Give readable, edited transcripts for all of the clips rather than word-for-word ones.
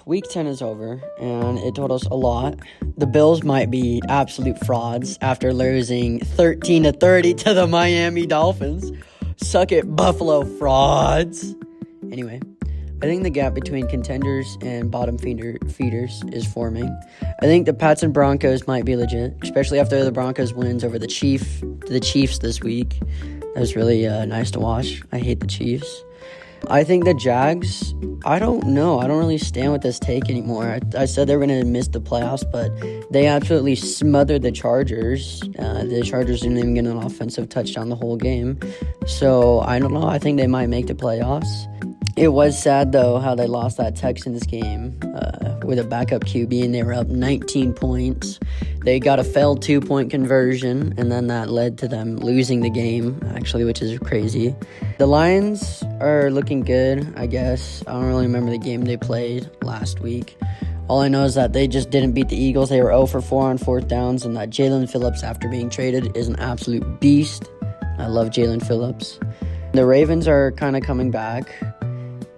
Week 10 is over, and it told us a lot. The Bills might be absolute frauds after losing 13-30 to the Miami Dolphins. Suck it, Buffalo frauds. Anyway, I think the gap between contenders and bottom feeders is forming. I think the Pats and Broncos might be legit, especially after the Broncos wins over the Chiefs this week. That was really nice to watch. I hate the Chiefs. I think the Jags, I don't know. I don't really stand with this take anymore. I said they were going to miss the playoffs, but they absolutely smothered the Chargers. The Chargers didn't even get an offensive touchdown the whole game. So, I don't know. I think they might make the playoffs. It was sad, though, how they lost that Texans game with a backup QB, and they were up 19 points. They got a failed 2-point conversion, and then that led to them losing the game, actually, which is crazy. The Lions are looking good, I guess. I don't really remember the game they played last week. All I know is that they just didn't beat the Eagles. They were 0 for 4 on fourth downs, and that Jalen Phillips, after being traded, is an absolute beast. I love Jalen Phillips. The Ravens are kind of coming back.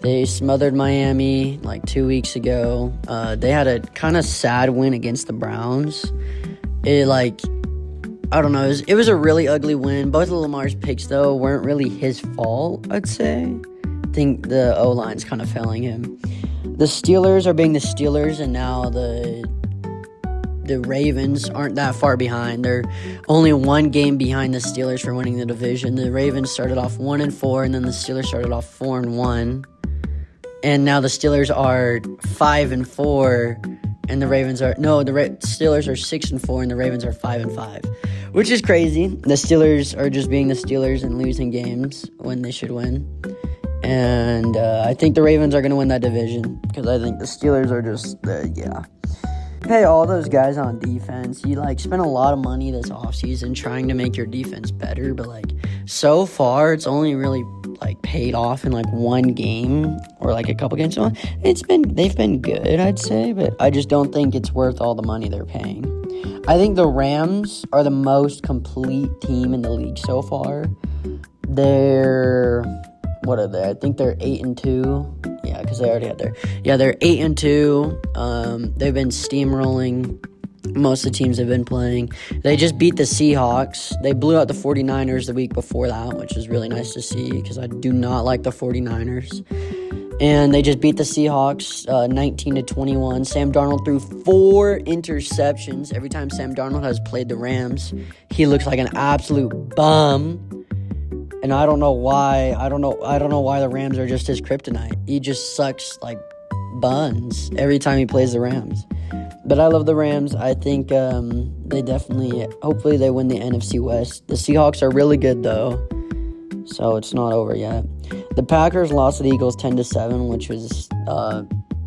They smothered Miami like 2 weeks ago. They had a kind of sad win against the Browns. I don't know. It was a really ugly win. Both of Lamar's picks, though, weren't really his fault, I'd say. I think the O-line's kind of failing him. The Steelers are being the Steelers, and now the Ravens aren't that far behind. They're only one game behind the Steelers for winning the division. The Ravens started off 1-4, and then the Steelers started off 4-1. And now the Steelers are 5-4, and the Ravens are Steelers are 6-4, and the Ravens are 5-5, which is crazy. The Steelers are just being the Steelers and losing games when they should win. And I think the Ravens are going to win that division because I think the Steelers are just Pay all those guys on defense. You spend a lot of money this offseason trying to make your defense better, but so far it's only really paid off in one game or a couple games. So they've been good, I'd say, but I just don't think it's worth all the money they're paying. I think the Rams are the most complete team in the league so far. What are they? I think they're 8-2. Yeah, because they already had they're 8-2. They've been steamrolling most of the teams they've been playing. They just beat the Seahawks. They blew out the 49ers the week before that, which is really nice to see because I do not like the 49ers. And they just beat the Seahawks 19-21. Sam Darnold threw 4 interceptions. Every time Sam Darnold has played the Rams, he looks like an absolute bum. And I don't know why. I don't know why the Rams are just his kryptonite. He just sucks like buns every time he plays the Rams. But I love the Rams. I think they definitely, hopefully they win the NFC West. The Seahawks are really good, though, so it's not over yet. The Packers lost to the Eagles 10-7, which was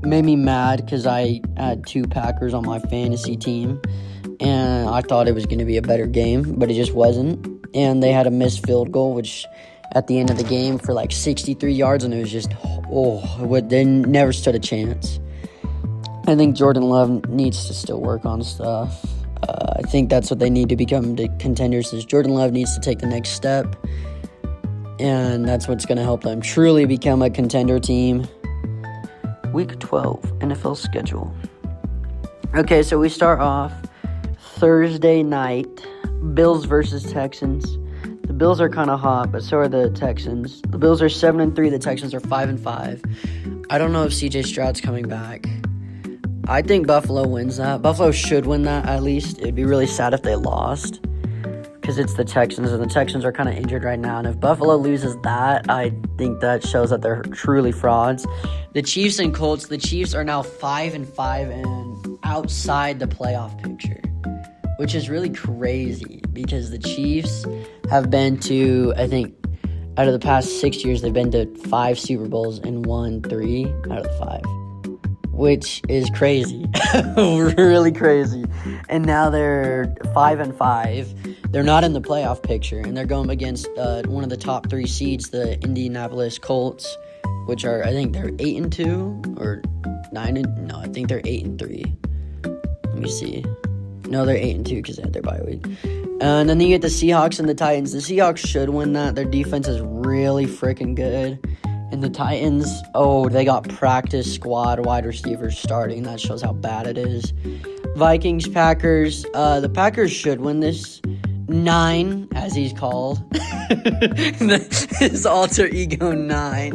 made me mad because I had 2 Packers on my fantasy team, and I thought it was going to be a better game, but it just wasn't. And they had a missed field goal, which at the end of the game for 63 yards, and it was just, they never stood a chance. I think Jordan Love needs to still work on stuff. I think that's what they need to become the contenders is Jordan Love needs to take the next step. And that's what's going to help them truly become a contender team. Week 12, NFL schedule. Okay, so we start off Thursday night, Bills versus Texans. The Bills are kind of hot, but so are the Texans. The Bills are 7-3, the Texans are 5-5. I don't know if CJ Stroud's coming back. I think Buffalo wins that. Buffalo should win that, at least. It'd be really sad if they lost because it's the Texans, and the Texans are kind of injured right now. And if Buffalo loses that, I think that shows that they're truly frauds. The Chiefs and Colts, the Chiefs are now 5-5 and outside the playoff picture, which is really crazy because the Chiefs have been to, I think, out of the past 6 years, they've been to 5 Super Bowls and won 3 out of the 5. Which is crazy, really crazy. And now they're 5-5. They're not in the playoff picture, and they're going against one of the top 3 seeds, the Indianapolis Colts, which are, I think they're 8-2 or 9. No, I think they're 8-3. Let me see. No, they're 8-2 because they had their bye week. And then you get the Seahawks and the Titans. The Seahawks should win that. Their defense is really freaking good. And the Titans, oh, they got practice squad wide receivers starting. That shows how bad it is. Vikings, Packers. The Packers should win this. 9, as he's called. His alter ego, 9.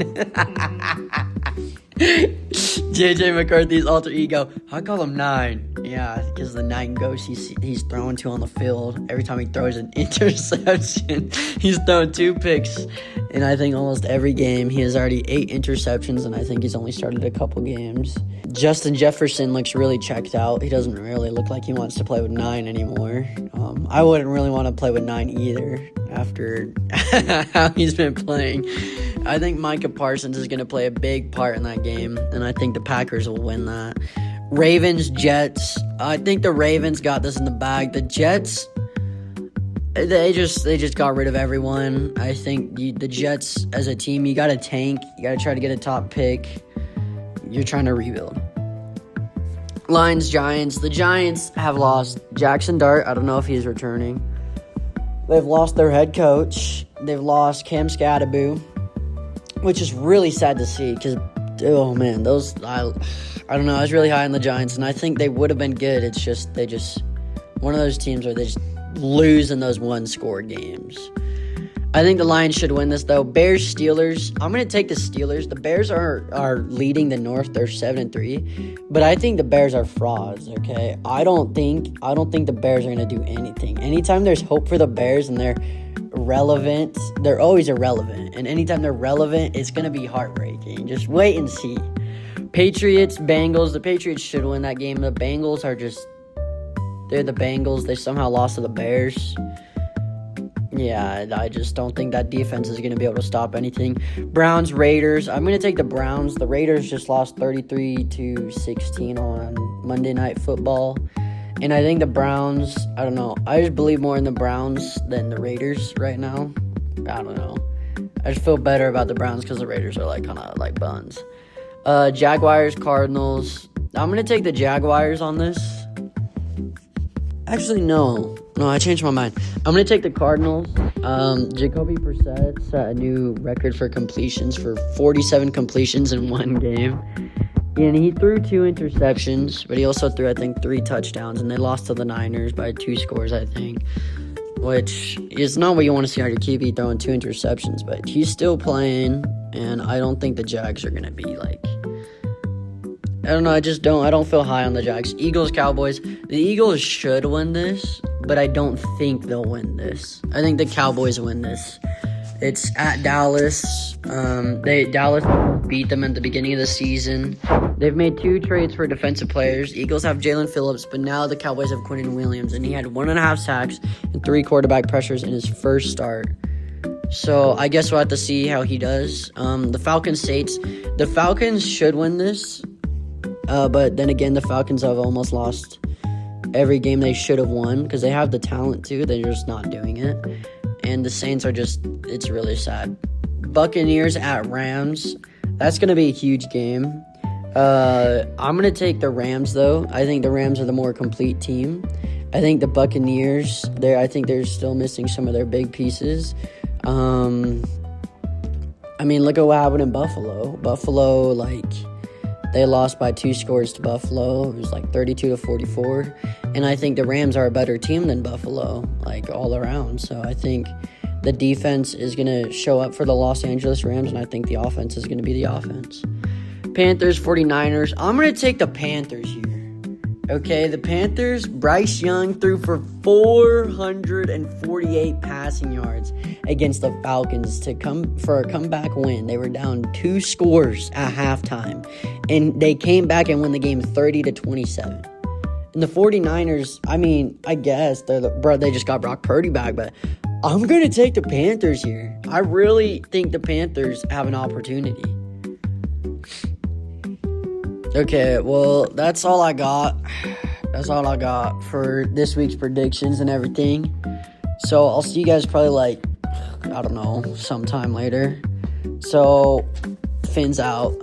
JJ McCarthy's alter ego. I call him 9. Yeah, because the 9 ghosts he's throwing to on the field. Every time he throws an interception, he's thrown 2 picks. And I think almost every game he has already 8 interceptions, and I think he's only started a couple games. Justin Jefferson looks really checked out. He doesn't really look like he wants to play with 9 anymore. I wouldn't really want to play with 9 either after how he's been playing. I think Micah Parsons is going to play a big part in that game, and I think the Packers will win that. Ravens, Jets. I think the Ravens got this in the bag. The Jets, they just got rid of everyone. I think the Jets as a team, you got to tank. You got to try to get a top pick. You're trying to rebuild. Lions, Giants. The Giants have lost Jackson Dart. I don't know if he's returning. They've lost their head coach. They've lost Cam Scadaboo, which is really sad to see because, oh man, I don't know. I was really high on the Giants, and I think they would have been good. It's just one of those teams where they just lose in those one-score games. I think the Lions should win this, though. Bears, Steelers. I'm going to take the Steelers. The Bears are leading the North. They're 7-3. But I think the Bears are frauds, okay? I don't think the Bears are going to do anything. Anytime there's hope for the Bears and they're relevant, they're always irrelevant. And anytime they're relevant, it's going to be heartbreaking. Just wait and see. Patriots, Bengals. The Patriots should win that game. The Bengals they're the Bengals. They somehow lost to the Bears. Yeah, I just don't think that defense is going to be able to stop anything. Browns, Raiders. I'm going to take the Browns. The Raiders just lost 33-16 on Monday Night Football. And I think the Browns, I don't know. I just believe more in the Browns than the Raiders right now. I don't know. I just feel better about the Browns because the Raiders are kind of like buns. Jaguars, Cardinals. I'm going to take the Jaguars on this. Actually, no, I changed my mind. I'm going to take the Cardinals. Jacoby Brissett set a new record for completions for 47 completions in one game. And he threw 2 interceptions, but he also threw, I think, 3 touchdowns. And they lost to the Niners by 2 scores, I think. Which is not what you want to see out of your QB throwing 2 interceptions. But he's still playing, and I don't think the Jags are going to be I don't know, I don't feel high on the Jags. Eagles, Cowboys. The Eagles should win this, but I don't think they'll win this. I think the Cowboys win this. It's at Dallas. Dallas beat them at the beginning of the season. They've made 2 trades for defensive players. Eagles have Jalen Phillips, but now the Cowboys have Quinnen Williams, and he had 1.5 sacks and 3 quarterback pressures in his first start. So I guess we'll have to see how he does. The Falcons, Saints. The Falcons should win this. But then again, the Falcons have almost lost every game they should have won because they have the talent too. They're just not doing it. And the Saints it's really sad. Buccaneers at Rams. That's going to be a huge game. I'm going to take the Rams, though. I think the Rams are the more complete team. I think the Buccaneers, I think they're still missing some of their big pieces. I mean, look at what happened in Buffalo. Buffalo, they lost by 2 scores to Buffalo. It was 32-44. And I think the Rams are a better team than Buffalo, all around. So I think the defense is going to show up for the Los Angeles Rams, and I think the offense is going to be the offense. Panthers, 49ers. I'm going to take the Panthers here. Okay, the Panthers, Bryce Young threw for 448 passing yards against the Falcons for a comeback win. They were down 2 scores at halftime, and they came back and won the game 30-27. And the 49ers, I guess they just got Brock Purdy back, but I'm going to take the Panthers here. I really think the Panthers have an opportunity. Okay, well, that's all I got. That's all I got for this week's predictions and everything. So I'll see you guys probably sometime later. So, Fins out.